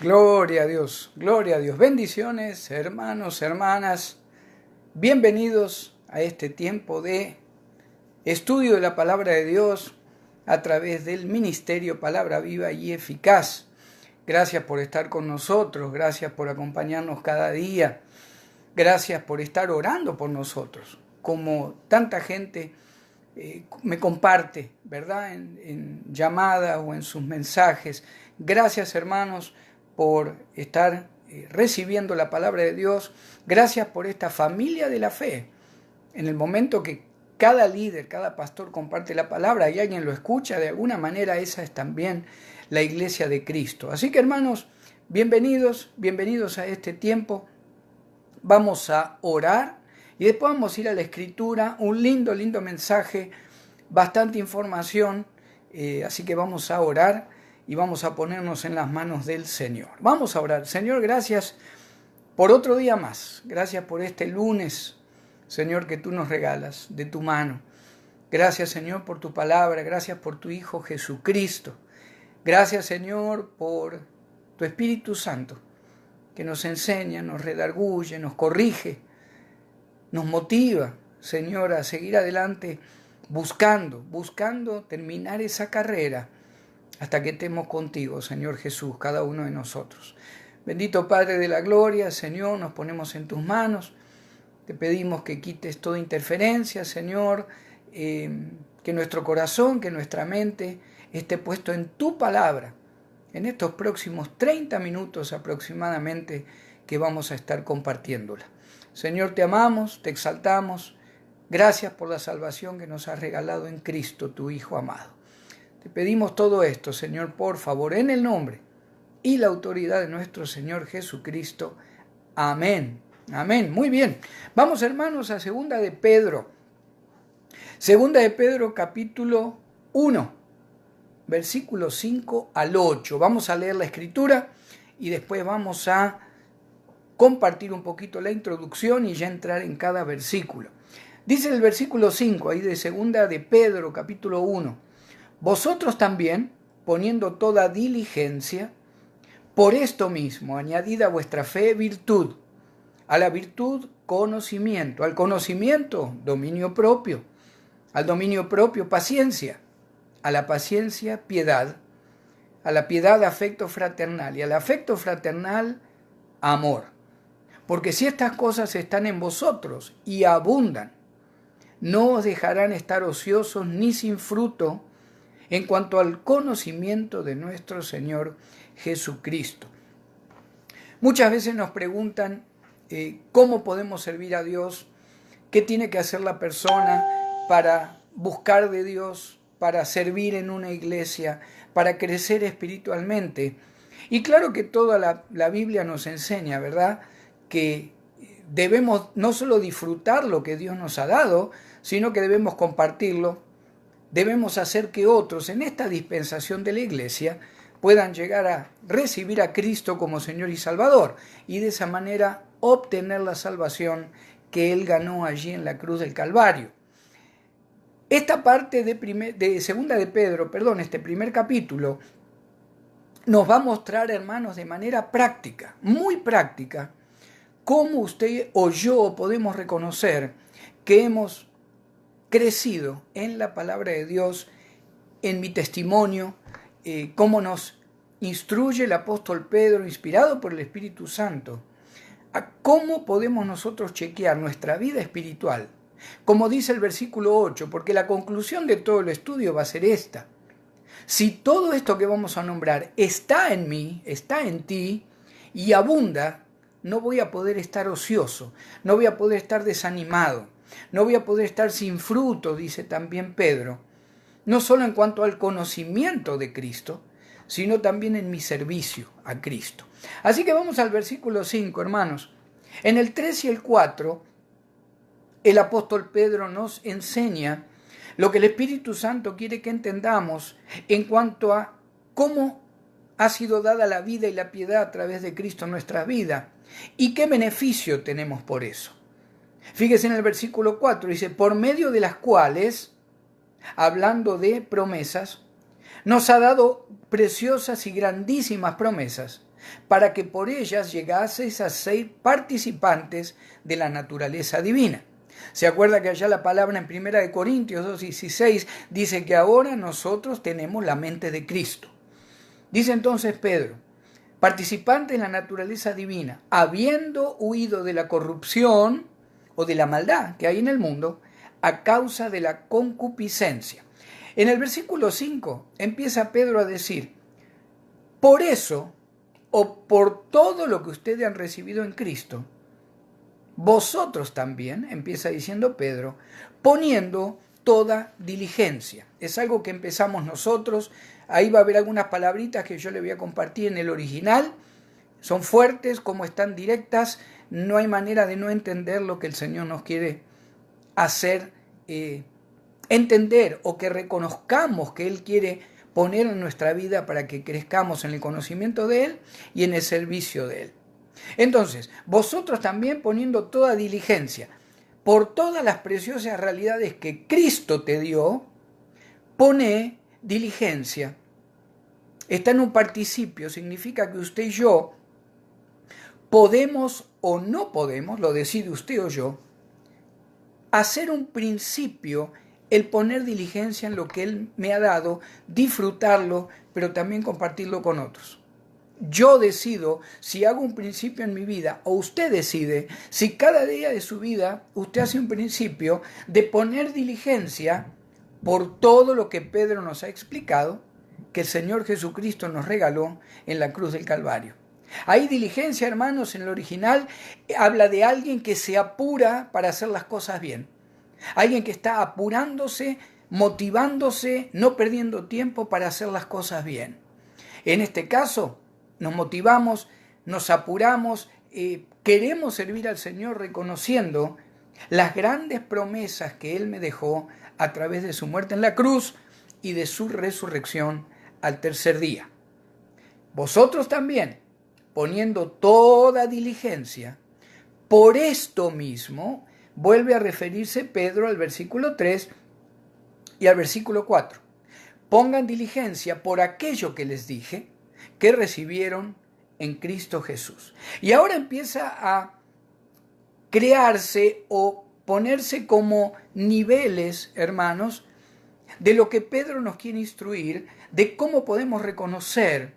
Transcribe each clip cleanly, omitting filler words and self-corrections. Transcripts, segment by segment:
Gloria a Dios, gloria a Dios. Bendiciones, hermanos, hermanas. Bienvenidos a este tiempo de estudio de la palabra de Dios a través del ministerio Palabra Viva y Eficaz. Gracias por estar con nosotros, gracias por acompañarnos cada día, gracias por estar orando por nosotros, como tanta gente me comparte, ¿verdad? En llamadas o en sus mensajes. Gracias, hermanos, por estar recibiendo la palabra de Dios. Gracias por esta familia de la fe. En el momento que cada líder, cada pastor comparte la palabra y alguien lo escucha, de alguna manera esa es también la iglesia de Cristo. Así que, hermanos, bienvenidos a este tiempo. Vamos a orar y después vamos a ir a la Escritura. Un lindo mensaje, bastante información. Así que vamos a orar y vamos a ponernos en las manos del Señor. Vamos a orar. Señor, gracias por otro día más. Gracias por este lunes, Señor, que tú nos regalas de tu mano. Gracias, Señor, por tu palabra. Gracias por tu Hijo Jesucristo. Gracias, Señor, por tu Espíritu Santo, que nos enseña, nos redarguye, nos corrige, nos motiva, Señor, a seguir adelante buscando terminar esa carrera hasta que estemos contigo, Señor Jesús, cada uno de nosotros. Bendito Padre de la gloria, Señor, nos ponemos en tus manos. Te pedimos que quites toda interferencia, Señor, que nuestro corazón, que nuestra mente esté puesto en tu palabra en estos próximos 30 minutos aproximadamente que vamos a estar compartiéndola. Señor, te amamos, te exaltamos. Gracias por la salvación que nos has regalado en Cristo, tu Hijo amado. Te pedimos todo esto, Señor, por favor, en el nombre y la autoridad de nuestro Señor Jesucristo. Amén. Amén. Muy bien. Vamos, hermanos, a Segunda de Pedro. Segunda de Pedro, capítulo 1, versículos 5 al 8. Vamos a leer la Escritura y después vamos a compartir un poquito la introducción y ya entrar en cada versículo. Dice el versículo 5, ahí de Segunda de Pedro, capítulo 1. Vosotros también, poniendo toda diligencia, por esto mismo, añadid a vuestra fe virtud, a la virtud conocimiento, al conocimiento dominio propio, al dominio propio paciencia, a la paciencia piedad, a la piedad afecto fraternal y al afecto fraternal amor. Porque si estas cosas están en vosotros y abundan, no os dejarán estar ociosos ni sin fruto en cuanto al conocimiento de nuestro Señor Jesucristo. Muchas veces nos preguntan cómo podemos servir a Dios, qué tiene que hacer la persona para buscar de Dios, para servir en una iglesia, para crecer espiritualmente. Y claro que toda la Biblia nos enseña, ¿verdad?, que debemos no solo disfrutar lo que Dios nos ha dado, sino que debemos compartirlo. Debemos hacer que otros en esta dispensación de la iglesia puedan llegar a recibir a Cristo como Señor y Salvador y de esa manera obtener la salvación que Él ganó allí en la cruz del Calvario. Esta parte de Segunda de Pedro, este primer capítulo, nos va a mostrar, hermanos, de manera práctica, muy práctica, cómo usted o yo podemos reconocer que hemos crecido en la palabra de Dios, en mi testimonio, cómo nos instruye el apóstol Pedro, inspirado por el Espíritu Santo, a cómo podemos nosotros chequear nuestra vida espiritual. Como dice el versículo 8, porque la conclusión de todo el estudio va a ser esta. Si todo esto que vamos a nombrar está en mí, está en ti y abunda, no voy a poder estar ocioso, no voy a poder estar desanimado, no voy a poder estar sin fruto, dice también Pedro, no solo en cuanto al conocimiento de Cristo, sino también en mi servicio a Cristo. Así que vamos al versículo 5, hermanos. En el 3 y el 4, el apóstol Pedro nos enseña lo que el Espíritu Santo quiere que entendamos en cuanto a cómo ha sido dada la vida y la piedad a través de Cristo en nuestra vida y qué beneficio tenemos por eso. Fíjese en el versículo 4, dice, por medio de las cuales, hablando de promesas, nos ha dado preciosas y grandísimas promesas, para que por ellas llegaseis a ser participantes de la naturaleza divina. ¿Se acuerda que allá la palabra en 1 Corintios 2:16 dice que ahora nosotros tenemos la mente de Cristo? Dice entonces Pedro, participante en la naturaleza divina, habiendo huido de la corrupción o de la maldad que hay en el mundo a causa de la concupiscencia. En el versículo 5 empieza Pedro a decir, por eso, o por todo lo que ustedes han recibido en Cristo, vosotros también, empieza diciendo Pedro, poniendo toda diligencia. Es algo que empezamos nosotros. Ahí va a haber algunas palabritas que yo le voy a compartir en el original. Son fuertes, como están directas. No hay manera de no entender lo que el Señor nos quiere hacer entender, o que reconozcamos que Él quiere poner en nuestra vida para que crezcamos en el conocimiento de Él y en el servicio de Él. Entonces, vosotros también poniendo toda diligencia, por todas las preciosas realidades que Cristo te dio, pone diligencia. Está en un participio, significa que usted y yo podemos o no podemos, lo decide usted o yo, hacer un principio el poner diligencia en lo que Él me ha dado, disfrutarlo, pero también compartirlo con otros. Yo decido si hago un principio en mi vida, o usted decide si cada día de su vida usted hace un principio de poner diligencia por todo lo que Pedro nos ha explicado, que el Señor Jesucristo nos regaló en la cruz del Calvario. Ahí diligencia, hermanos, en el original habla de alguien que se apura para hacer las cosas bien. Alguien que está apurándose, motivándose, no perdiendo tiempo para hacer las cosas bien. En este caso, nos motivamos, nos apuramos, queremos servir al Señor reconociendo las grandes promesas que Él me dejó a través de su muerte en la cruz y de su resurrección al tercer día. Vosotros también, poniendo toda diligencia, por esto mismo, vuelve a referirse Pedro al versículo 3 y al versículo 4. Pongan diligencia por aquello que les dije, que recibieron en Cristo Jesús. Y ahora empieza a crearse o ponerse como niveles, hermanos, de lo que Pedro nos quiere instruir, de cómo podemos reconocer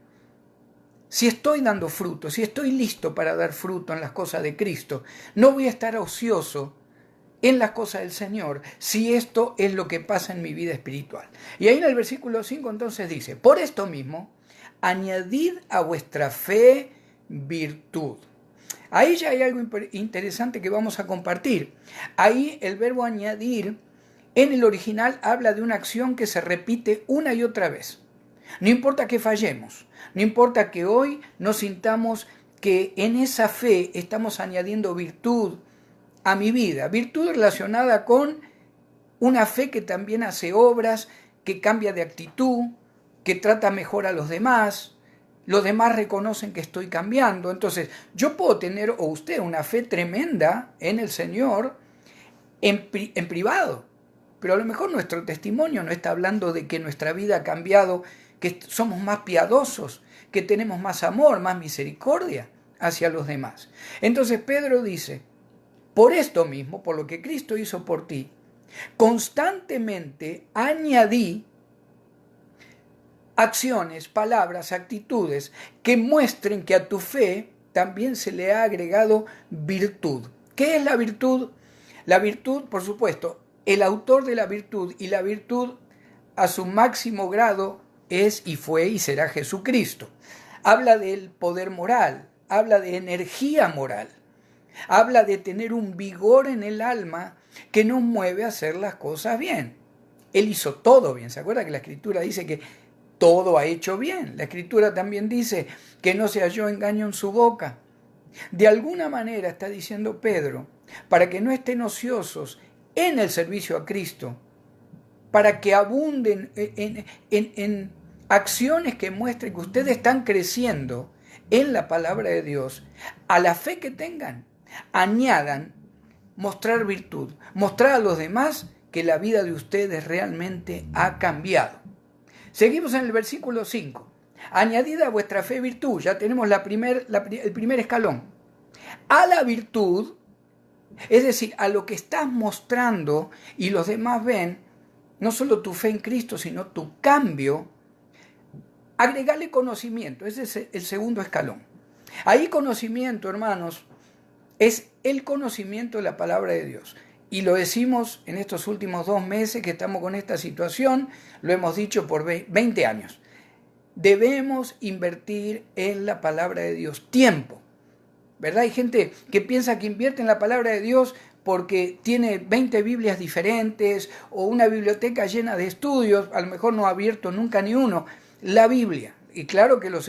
si estoy dando fruto, si estoy listo para dar fruto en las cosas de Cristo. No voy a estar ocioso en las cosas del Señor, si esto es lo que pasa en mi vida espiritual. Y ahí en el versículo 5 entonces dice, por esto mismo, añadid a vuestra fe virtud. Ahí ya hay algo interesante que vamos a compartir. Ahí el verbo añadir en el original habla de una acción que se repite una y otra vez. No importa que fallemos, no importa que hoy nos sintamos que en esa fe estamos añadiendo virtud a mi vida, virtud relacionada con una fe que también hace obras, que cambia de actitud, que trata mejor a los demás reconocen que estoy cambiando. Entonces, yo puedo tener, o usted, una fe tremenda en el Señor en privado, pero a lo mejor nuestro testimonio no está hablando de que nuestra vida ha cambiado, que somos más piadosos, que tenemos más amor, más misericordia hacia los demás. Entonces Pedro dice, por esto mismo, por lo que Cristo hizo por ti, constantemente añadí acciones, palabras, actitudes que muestren que a tu fe también se le ha agregado virtud. ¿Qué es la virtud? La virtud, por supuesto, el autor de la virtud, y la virtud a su máximo grado es y fue y será Jesucristo. Habla del poder moral, habla de energía moral, habla de tener un vigor en el alma que nos mueve a hacer las cosas bien. Él hizo todo bien. ¿Se acuerda que la Escritura dice que todo ha hecho bien? La Escritura también dice que no se halló engaño en su boca. De alguna manera está diciendo Pedro, para que no estén ociosos en el servicio a Cristo, para que abunden en acciones que muestren que ustedes están creciendo en la palabra de Dios, a la fe que tengan, añadan mostrar virtud, mostrar a los demás que la vida de ustedes realmente ha cambiado. Seguimos en el versículo 5. Añadida a vuestra fe virtud, ya tenemos el primer escalón. A la virtud, es decir, a lo que estás mostrando y los demás ven, no solo tu fe en Cristo, sino tu cambio, agregale conocimiento, ese es el segundo escalón. Ahí conocimiento, hermanos, es el conocimiento de la palabra de Dios. Y lo decimos en estos últimos 2 meses que estamos con esta situación, lo hemos dicho por 20 años. Debemos invertir en la palabra de Dios tiempo, ¿verdad? Hay gente que piensa que invierte en la palabra de Dios porque tiene 20 Biblias diferentes o una biblioteca llena de estudios, a lo mejor no ha abierto nunca ni uno, la Biblia. Y claro que los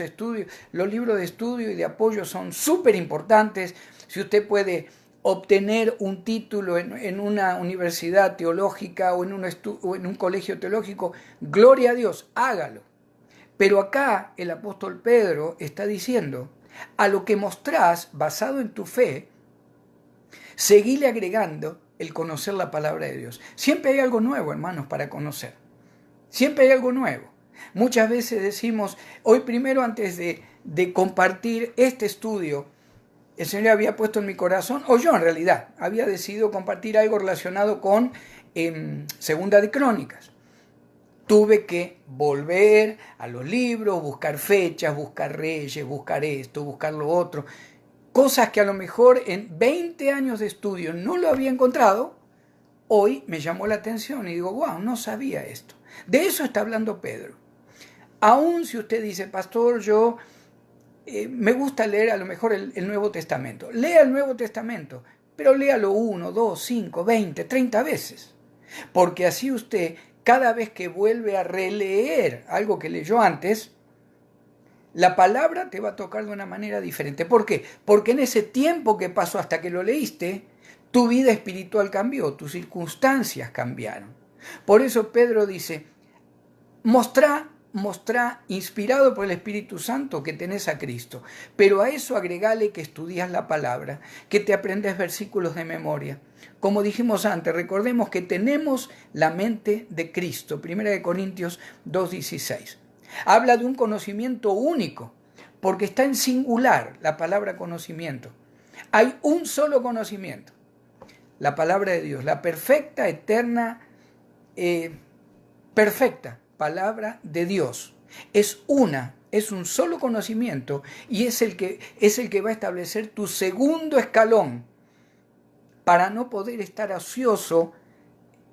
libros de estudio y de apoyo son súper importantes. Si usted puede obtener un título en una universidad teológica o en un colegio teológico, gloria a Dios, hágalo. Pero acá el apóstol Pedro está diciendo, a lo que mostrás basado en tu fe, seguile agregando el conocer la palabra de Dios. Siempre hay algo nuevo, hermanos, para conocer. Siempre hay algo nuevo. Muchas veces decimos, hoy primero antes de compartir este estudio, el Señor había puesto en mi corazón, o yo en realidad, había decidido compartir algo relacionado con Segunda de Crónicas. Tuve que volver a los libros, buscar fechas, buscar reyes, buscar esto, buscar lo otro. Cosas que a lo mejor en 20 años de estudio no lo había encontrado, hoy me llamó la atención y digo, wow, no sabía esto. De eso está hablando Pedro. Aún si usted dice, pastor, yo me gusta leer a lo mejor el Nuevo Testamento. Lea el Nuevo Testamento, pero léalo 1, 2, 5, 20, 30 veces. Porque así usted, cada vez que vuelve a releer algo que leyó antes, la palabra te va a tocar de una manera diferente. ¿Por qué? Porque en ese tiempo que pasó hasta que lo leíste, tu vida espiritual cambió, tus circunstancias cambiaron. Por eso Pedro dice, mostrá, inspirado por el Espíritu Santo, que tenés a Cristo. Pero a eso agregale que estudias la palabra, que te aprendes versículos de memoria. Como dijimos antes, recordemos que tenemos la mente de Cristo. 1 Corintios 2:16. Habla de un conocimiento único, porque está en singular la palabra conocimiento. Hay un solo conocimiento, la palabra de Dios, la perfecta, eterna, perfecta palabra de Dios. Es un solo conocimiento y es el que va a establecer tu segundo escalón para no poder estar ocioso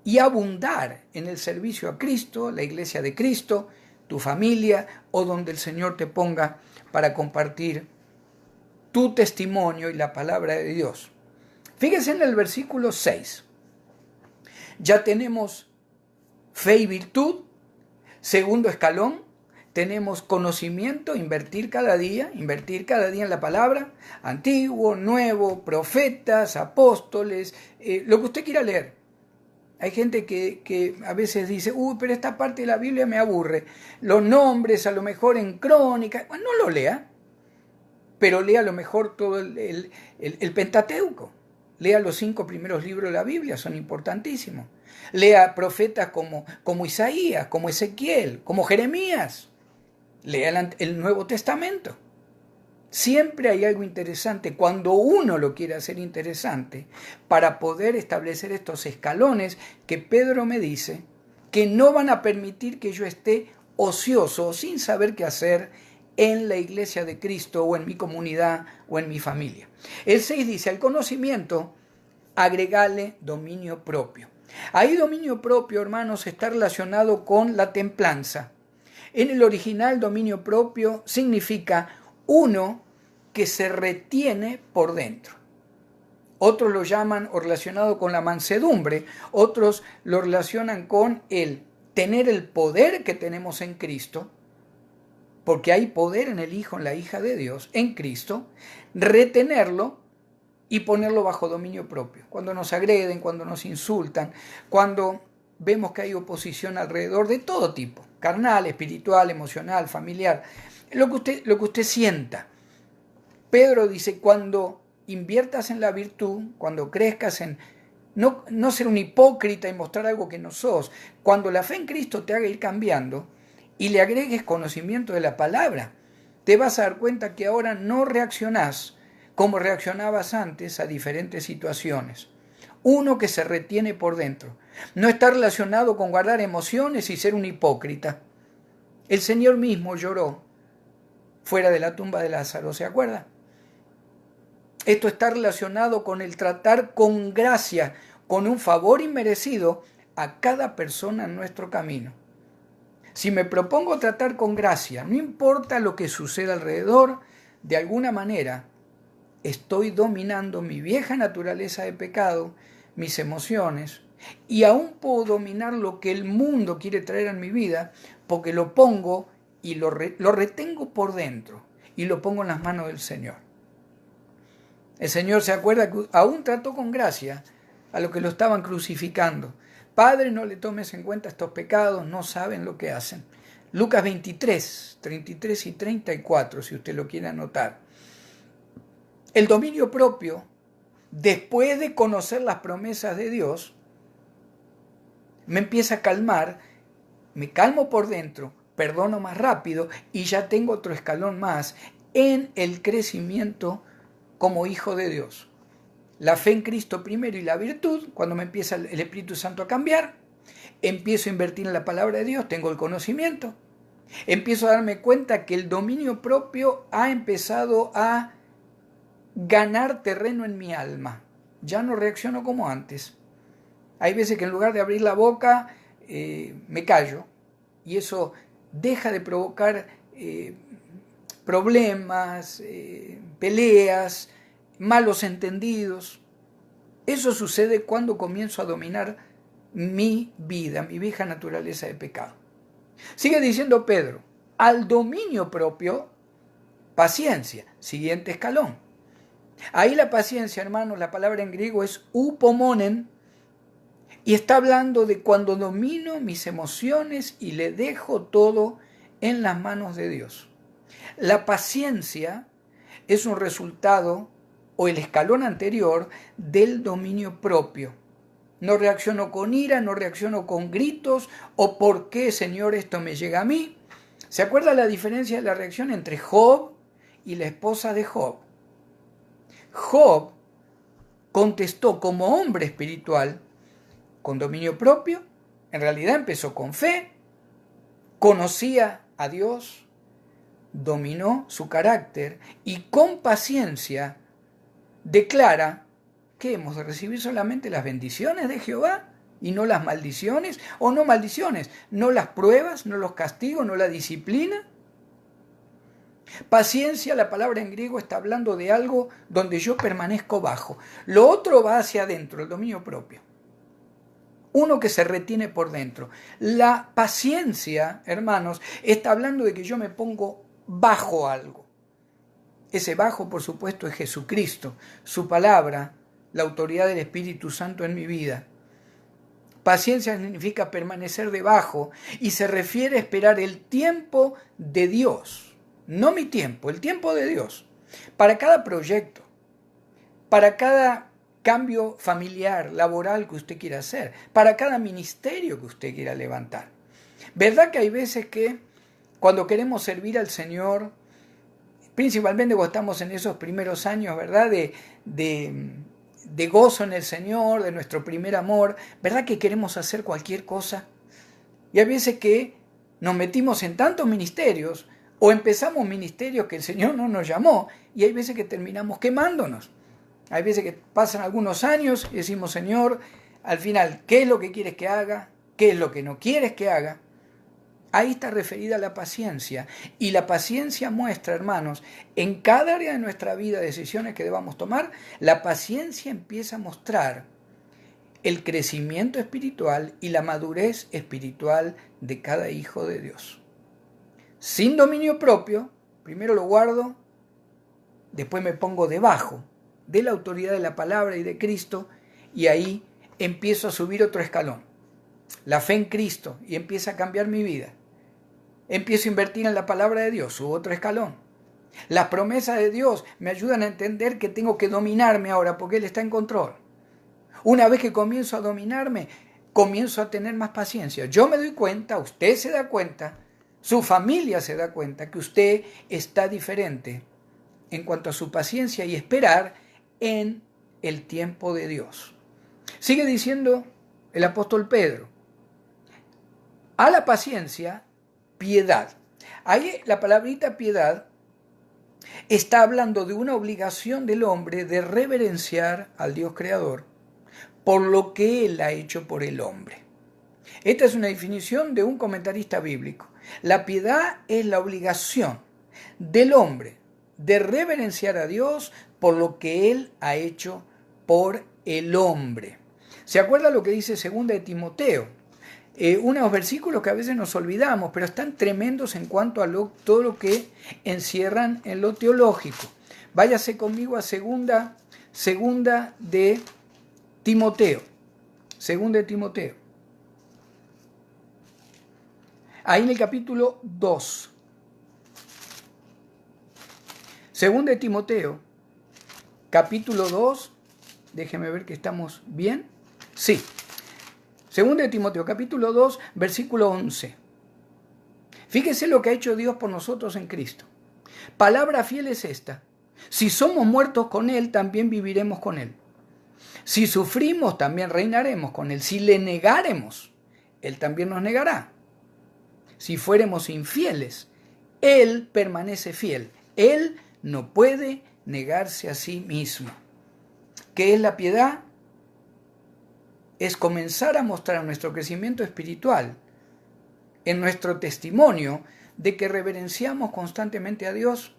y abundar en el servicio a Cristo, la iglesia de Cristo, tu familia o donde el Señor te ponga para compartir tu testimonio y la palabra de Dios. Fíjese en el versículo 6. Ya tenemos fe y virtud. Segundo escalón, tenemos conocimiento, invertir cada día en la palabra, antiguo, nuevo, profetas, apóstoles, lo que usted quiera leer. Hay gente que a veces dice, pero esta parte de la Biblia me aburre. Los nombres a lo mejor en crónica, bueno, no lo lea, pero lea a lo mejor todo el Pentateuco. Lea los 5 primeros libros de la Biblia, son importantísimos. Lea profetas como Isaías, como Ezequiel, como Jeremías. Lea el Nuevo Testamento. Siempre hay algo interesante cuando uno lo quiere hacer interesante para poder establecer estos escalones que Pedro me dice que no van a permitir que yo esté ocioso o sin saber qué hacer en la iglesia de Cristo o en mi comunidad o en mi familia. El 6 dice, al conocimiento agregale dominio propio. Ahí dominio propio, hermanos, está relacionado con la templanza. En el original, dominio propio significa uno que se retiene por dentro. Otros lo llaman o relacionado con la mansedumbre, otros lo relacionan con el tener el poder que tenemos en Cristo, porque hay poder en el Hijo, en la hija de Dios, en Cristo, retenerlo y ponerlo bajo dominio propio. Cuando nos agreden, cuando nos insultan, cuando vemos que hay oposición alrededor de todo tipo, carnal, espiritual, emocional, familiar, lo que usted sienta. Pedro dice, cuando inviertas en la virtud, cuando crezcas en no ser un hipócrita y mostrar algo que no sos, cuando la fe en Cristo te haga ir cambiando, y le agregues conocimiento de la palabra, te vas a dar cuenta que ahora no reaccionás como reaccionabas antes a diferentes situaciones. Uno que se retiene por dentro. No está relacionado con guardar emociones y ser un hipócrita. El Señor mismo lloró fuera de la tumba de Lázaro, ¿se acuerda? Esto está relacionado con el tratar con gracia, con un favor inmerecido a cada persona en nuestro camino. Si me propongo tratar con gracia, no importa lo que suceda alrededor, de alguna manera estoy dominando mi vieja naturaleza de pecado, mis emociones, y aún puedo dominar lo que el mundo quiere traer en mi vida, porque lo pongo y lo retengo por dentro, y lo pongo en las manos del Señor. El Señor se acuerda que aún trató con gracia a los que lo estaban crucificando. Padre, no le tomes en cuenta estos pecados, no saben lo que hacen. Lucas 23, 33 y 34, si usted lo quiere anotar. El dominio propio, después de conocer las promesas de Dios, me empieza a calmar, me calmo por dentro, perdono más rápido y ya tengo otro escalón más en el crecimiento como hijo de Dios. La fe en Cristo primero y la virtud, cuando me empieza el Espíritu Santo a cambiar, empiezo a invertir en la palabra de Dios, tengo el conocimiento, empiezo a darme cuenta que el dominio propio ha empezado a ganar terreno en mi alma. Ya no reacciono como antes. Hay veces que en lugar de abrir la boca, me callo, y eso deja de provocar problemas, peleas, malos entendidos. Eso sucede cuando comienzo a dominar mi vida, mi vieja naturaleza de pecado. Sigue diciendo Pedro, al dominio propio, paciencia, siguiente escalón. Ahí la paciencia, hermanos, la palabra en griego es upomonen, y está hablando de cuando domino mis emociones y le dejo todo en las manos de Dios. La paciencia es un resultado o el escalón anterior del dominio propio. No reacciono con ira, no reacciono con gritos o ¿por qué, Señor, esto me llega a mí? ¿Se acuerda la diferencia de la reacción entre Job y la esposa de Job? Job contestó como hombre espiritual con dominio propio, en realidad empezó con fe, conocía a Dios, dominó su carácter y con paciencia declara que hemos de recibir solamente las bendiciones de Jehová y no las maldiciones, o no maldiciones, no las pruebas, no los castigos, no la disciplina. Paciencia, la palabra en griego está hablando de algo donde yo permanezco bajo. Lo otro va hacia adentro, el dominio propio. Uno que se retiene por dentro. La paciencia, hermanos, está hablando de que yo me pongo bajo algo. Ese bajo, por supuesto, es Jesucristo, su palabra, la autoridad del Espíritu Santo en mi vida. Paciencia significa permanecer debajo y se refiere a esperar el tiempo de Dios. No mi tiempo, el tiempo de Dios. Para cada proyecto, para cada cambio familiar, laboral que usted quiera hacer, para cada ministerio que usted quiera levantar. ¿Verdad que hay veces que cuando queremos servir al Señor, principalmente cuando estamos en esos primeros años, ¿verdad? De gozo en el Señor, de nuestro primer amor, ¿verdad que queremos hacer cualquier cosa? Y hay veces que nos metimos en tantos ministerios o empezamos ministerios que el Señor no nos llamó y hay veces que terminamos quemándonos. Hay veces que pasan algunos años y decimos, Señor, al final, ¿qué es lo que quieres que haga? ¿Qué es lo que no quieres que haga? Ahí está referida la paciencia. Y la paciencia muestra, hermanos, en cada área de nuestra vida, decisiones que debamos tomar, la paciencia empieza a mostrar el crecimiento espiritual y la madurez espiritual de cada hijo de Dios. Sin dominio propio, primero lo guardo, después me pongo debajo de la autoridad de la palabra y de Cristo, y ahí empiezo a subir otro escalón. La fe en Cristo, y empieza a cambiar mi vida. Empiezo a invertir en la palabra de Dios, subo otro escalón. Las promesas de Dios me ayudan a entender que tengo que dominarme ahora, porque Él está en control. Una vez que comienzo a dominarme, comienzo a tener más paciencia. Yo me doy cuenta, usted se da cuenta, Su familia se da cuenta que usted está diferente en cuanto a su paciencia y esperar en el tiempo de Dios. Sigue diciendo el apóstol Pedro, a la paciencia, piedad. Ahí la palabrita piedad está hablando de una obligación del hombre de reverenciar al Dios creador por lo que Él ha hecho por el hombre. Esta es una definición de un comentarista bíblico. La piedad es la obligación del hombre de reverenciar a Dios por lo que Él ha hecho por el hombre. ¿Se acuerda lo que dice 2 de Timoteo? Unos versículos que a veces nos olvidamos, pero están tremendos en cuanto a todo lo que encierran en lo teológico. Váyase conmigo a segunda de Timoteo. 2 de Timoteo. Ahí en el capítulo 2. 2 de Timoteo, capítulo 2. Déjeme ver que estamos bien. Sí. 2 de Timoteo, capítulo 2, versículo 11. Fíjese lo que ha hecho Dios por nosotros en Cristo. Palabra fiel es esta. Si somos muertos con Él, también viviremos con Él. Si sufrimos, también reinaremos con Él. Si le negáremos, Él también nos negará. Si fuéramos infieles, Él permanece fiel. Él no puede negarse a sí mismo. ¿Qué es la piedad? Es comenzar a mostrar nuestro crecimiento espiritual en nuestro testimonio de que reverenciamos constantemente a Dios,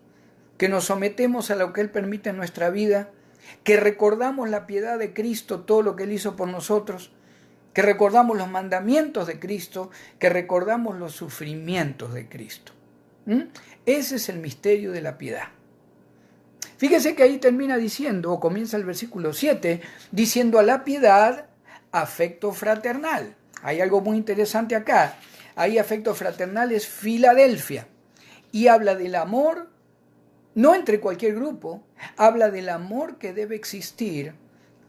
que nos sometemos a lo que Él permite en nuestra vida, que recordamos la piedad de Cristo, todo lo que Él hizo por nosotros, que recordamos los mandamientos de Cristo, que recordamos los sufrimientos de Cristo. Ese es el misterio de la piedad. Fíjese que ahí termina diciendo, o comienza el versículo 7, diciendo a la piedad, afecto fraternal. Hay algo muy interesante acá. Ahí afecto fraternal es Filadelfia. Y habla del amor, no entre cualquier grupo, habla del amor que debe existir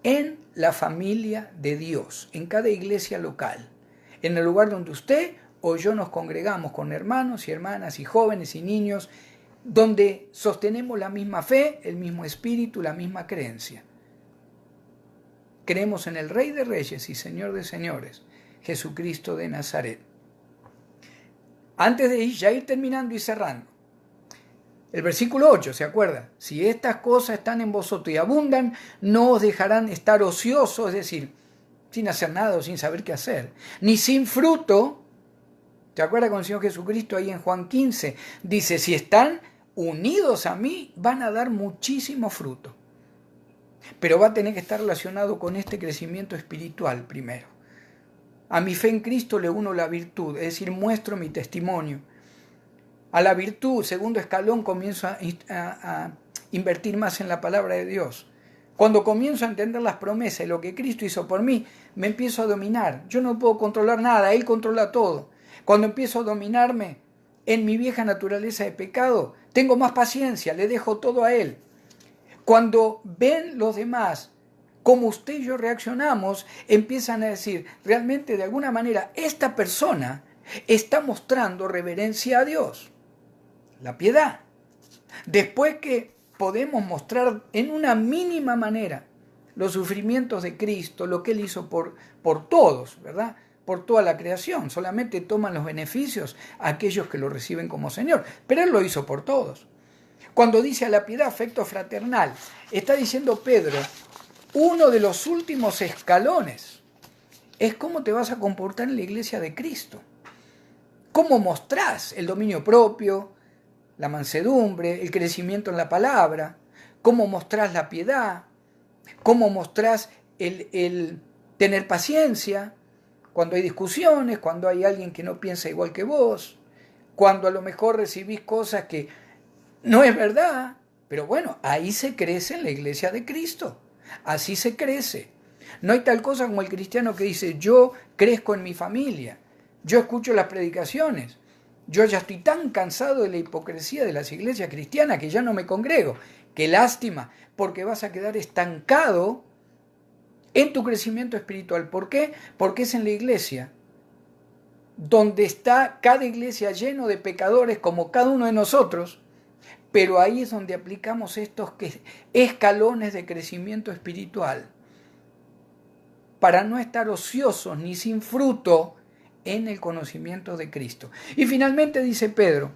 en la familia de Dios, en cada iglesia local, en el lugar donde usted o yo nos congregamos con hermanos y hermanas y jóvenes y niños, donde sostenemos la misma fe, el mismo espíritu, la misma creencia. Creemos en el Rey de Reyes y Señor de Señores, Jesucristo de Nazaret. Antes de ya ir terminando y cerrando, el versículo 8, ¿se acuerda? Si estas cosas están en vosotros y abundan, no os dejarán estar ociosos, es decir, sin hacer nada o sin saber qué hacer, ni sin fruto. ¿Se acuerda con el Señor Jesucristo ahí en Juan 15? Dice, si están unidos a mí, van a dar muchísimo fruto. Pero va a tener que estar relacionado con este crecimiento espiritual primero. A mi fe en Cristo le uno la virtud, es decir, muestro mi testimonio. A la virtud, segundo escalón, comienzo a invertir más en la palabra de Dios. Cuando comienzo a entender las promesas y lo que Cristo hizo por mí, me empiezo a dominar. Yo no puedo controlar nada, Él controla todo. Cuando empiezo a dominarme en mi vieja naturaleza de pecado, tengo más paciencia, le dejo todo a Él. Cuando ven los demás cómo usted y yo reaccionamos, empiezan a decir, realmente de alguna manera esta persona está mostrando reverencia a Dios. La piedad. Después que podemos mostrar en una mínima manera los sufrimientos de Cristo, lo que Él hizo por todos, ¿verdad? Por toda la creación. Solamente toman los beneficios aquellos que lo reciben como Señor. Pero Él lo hizo por todos. Cuando dice a la piedad afecto fraternal, está diciendo Pedro, uno de los últimos escalones es cómo te vas a comportar en la iglesia de Cristo. Cómo mostrás el dominio propio, la mansedumbre, el crecimiento en la palabra, cómo mostrás la piedad, cómo mostrás el tener paciencia cuando hay discusiones, cuando hay alguien que no piensa igual que vos, cuando a lo mejor recibís cosas que no es verdad, pero bueno, ahí se crece en la iglesia de Cristo, así se crece. No hay tal cosa como el cristiano que dice, yo crezco en mi familia, yo escucho las predicaciones, yo ya estoy tan cansado de la hipocresía de las iglesias cristianas que ya no me congrego. Qué lástima, porque vas a quedar estancado en tu crecimiento espiritual. ¿Por qué? Porque es en la iglesia donde está cada iglesia lleno de pecadores como cada uno de nosotros, pero ahí es donde aplicamos estos escalones de crecimiento espiritual para no estar ociosos ni sin fruto en el conocimiento de Cristo. Y finalmente dice Pedro,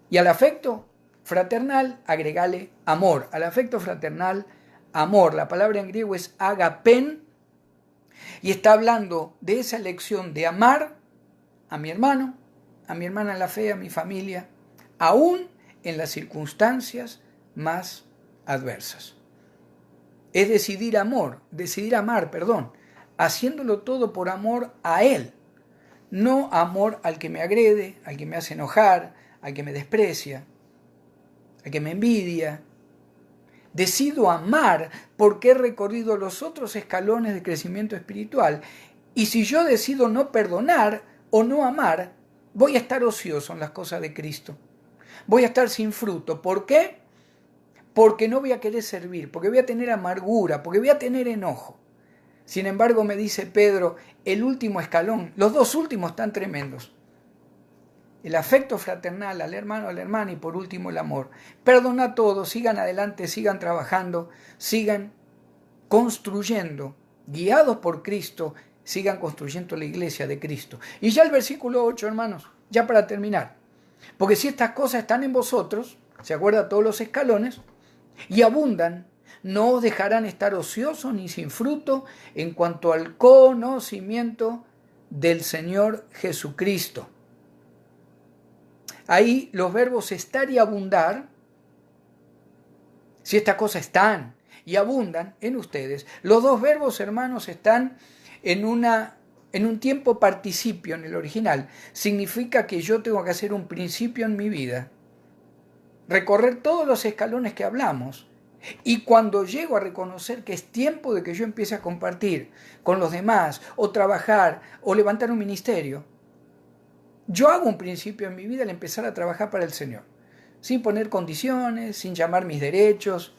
y al afecto fraternal agregale amor. Al afecto fraternal, amor. La palabra en griego es agapen y está hablando de esa elección de amar a mi hermano, a mi hermana en la fe, a mi familia, aún en las circunstancias más adversas. Es decidir amar, haciéndolo todo por amor a Él, no amor al que me agrede, al que me hace enojar, al que me desprecia, al que me envidia. Decido amar porque he recorrido los otros escalones de crecimiento espiritual. Y si yo decido no perdonar o no amar, voy a estar ocioso en las cosas de Cristo. Voy a estar sin fruto. ¿Por qué? Porque no voy a querer servir, porque voy a tener amargura, porque voy a tener enojo. Sin embargo, me dice Pedro, el último escalón, los dos últimos están tremendos. El afecto fraternal al hermano, a la hermana y por último el amor. Perdona a todos, sigan adelante, sigan trabajando, sigan construyendo, guiados por Cristo, sigan construyendo la iglesia de Cristo. Y ya el versículo 8, hermanos, ya para terminar. Porque si estas cosas están en vosotros, ¿se acuerdan todos los escalones? Y abundan, no os dejarán estar ociosos ni sin fruto en cuanto al conocimiento del Señor Jesucristo. Ahí los verbos estar y abundar, si estas cosas están y abundan en ustedes, los dos verbos, hermanos, están en un tiempo participio en el original. Significa que yo tengo que hacer un principio en mi vida, recorrer todos los escalones que hablamos, y cuando llego a reconocer que es tiempo de que yo empiece a compartir con los demás, o trabajar, o levantar un ministerio, yo hago un principio en mi vida al empezar a trabajar para el Señor, sin poner condiciones, sin llamar mis derechos.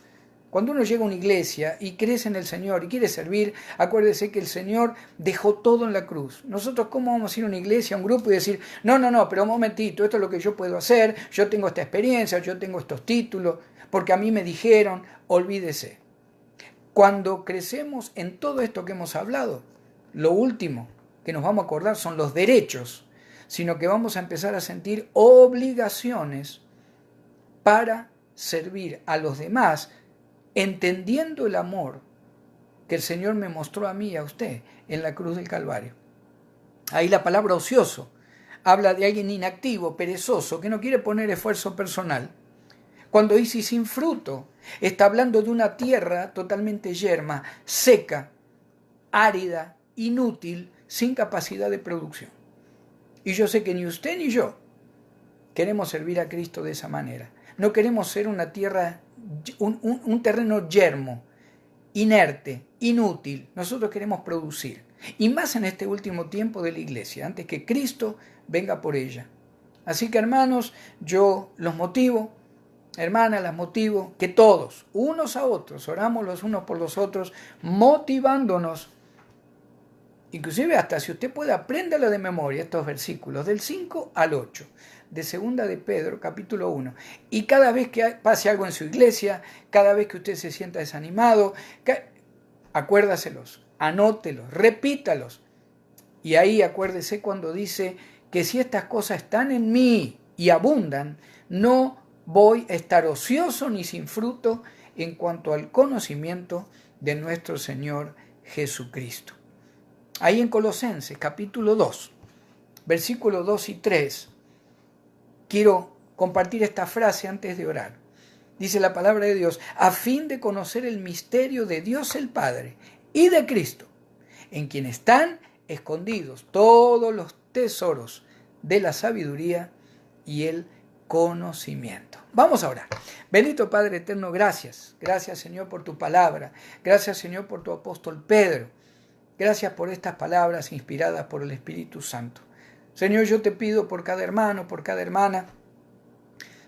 Cuando uno llega a una iglesia y crece en el Señor y quiere servir, acuérdese que el Señor dejó todo en la cruz. Nosotros, ¿cómo vamos a ir a una iglesia, a un grupo y decir, no, pero un momentito, esto es lo que yo puedo hacer, yo tengo esta experiencia, yo tengo estos títulos, porque a mí me dijeron? Olvídese. Cuando crecemos en todo esto que hemos hablado, lo último que nos vamos a acordar son los derechos, sino que vamos a empezar a sentir obligaciones para servir a los demás, entendiendo el amor que el Señor me mostró a mí y a usted en la cruz del Calvario. Ahí la palabra ocioso habla de alguien inactivo, perezoso, que no quiere poner esfuerzo personal. Cuando dice sin fruto, está hablando de una tierra totalmente yerma, seca, árida, inútil, sin capacidad de producción. Y yo sé que ni usted ni yo queremos servir a Cristo de esa manera. No queremos ser una tierra, un terreno yermo, inerte, inútil. Nosotros queremos producir. Y más en este último tiempo de la iglesia, antes que Cristo venga por ella. Así que, hermanos, yo los motivo, hermanas, las motivo, que todos, unos a otros, oramos los unos por los otros, motivándonos. Inclusive hasta si usted puede, apréndalo de memoria estos versículos, del 5 al 8, de segunda de Pedro, capítulo 1. Y cada vez que pase algo en su iglesia, cada vez que usted se sienta desanimado, acuérdaselos, anótelos, repítalos. Y ahí acuérdese cuando dice que si estas cosas están en mí y abundan, no voy a estar ocioso ni sin fruto en cuanto al conocimiento de nuestro Señor Jesucristo. Ahí en Colosenses, capítulo 2, versículos 2 y 3, quiero compartir esta frase antes de orar. Dice la palabra de Dios, a fin de conocer el misterio de Dios el Padre y de Cristo, en quien están escondidos todos los tesoros de la sabiduría y el conocimiento. Vamos a orar. Bendito Padre eterno, gracias. Gracias, Señor, por tu palabra. Gracias, Señor, por tu apóstol Pedro. Gracias por estas palabras inspiradas por el Espíritu Santo. Señor, yo te pido por cada hermano, por cada hermana,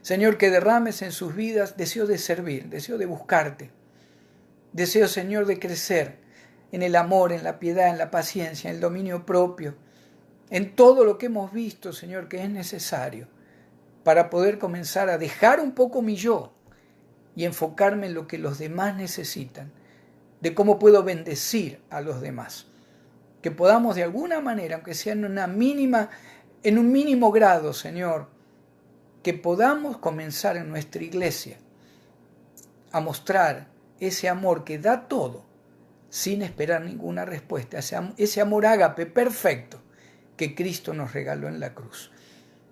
Señor, que derrames en sus vidas deseo de servir, deseo de buscarte. Deseo, Señor, de crecer en el amor, en la piedad, en la paciencia, en el dominio propio, en todo lo que hemos visto, Señor, que es necesario para poder comenzar a dejar un poco mi yo y enfocarme en lo que los demás necesitan, de cómo puedo bendecir a los demás. Que podamos de alguna manera, aunque sea en un mínimo grado, Señor, que podamos comenzar en nuestra iglesia a mostrar ese amor que da todo sin esperar ninguna respuesta, ese amor ágape perfecto que Cristo nos regaló en la cruz.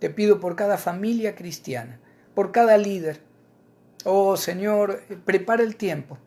Te pido por cada familia cristiana, por cada líder. Oh Señor, prepara el tiempo